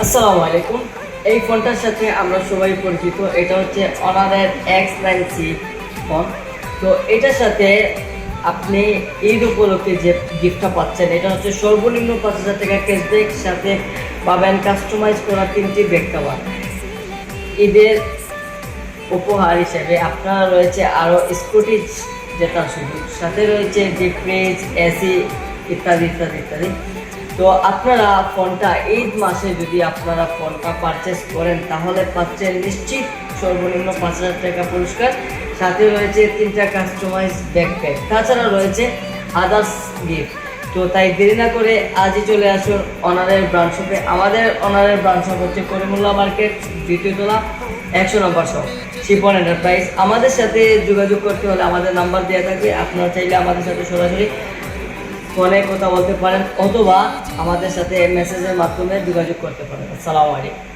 আসসালামু আলাইকুম। এই ফোনটার সাথে আমরা সবাই পরিচিত, এটা হচ্ছে অনারের X9C ফোন। তো এটার সাথে আপনি ঈদ উপলক্ষে যে গিফটটা পাচ্ছেন, এটা হচ্ছে সর্বনিম্ন 5,000 টাকা ক্যাশব্যাক, সাথে পাবেন কাস্টমাইজ করা 3টি ব্যাক কভার। ঈদের উপহার হিসেবে আপনার রয়েছে আরও স্কুটি জেতার সুযোগ, সাথে রয়েছে ডিপ ফ্রিজ, এসি ইত্যাদি ইত্যাদি ইত্যাদি। তো আপনারা ফোনটা ঈদ মাসে যদি আপনারা ফোনটা পারচেস করেন তাহলে পাচ্ছেন নিশ্চিত সর্বনিম্ন 5,000 টাকা পুরস্কার, সাথে রয়েছে 3টা কাস্টমাইজ ব্যাকপ্যাক, তাছাড়া রয়েছে আদার্স গিফট। তো তাই দেরি না করে আজই চলে আসুন অনারের ব্রাঞ্চ শপে। আমাদের অনারের ব্রাঞ্চ শপ হচ্ছে করিমুল্লাহ মার্কেট, দ্বিতীয় তলা, 100 নম্বর শপ, শিপন এন্টারপ্রাইজ। আমাদের সাথে যোগাযোগ করতে হলে আমাদের নাম্বার দেওয়া থাকবে, আপনারা চাইলে আমাদের সাথে সরাসরি ফোনে কথা বলতে পারেন অথবা আমাদের সাথে মেসেজের মাধ্যমে যোগাযোগ করতে পারেন। আসসালামু আলাইকুম।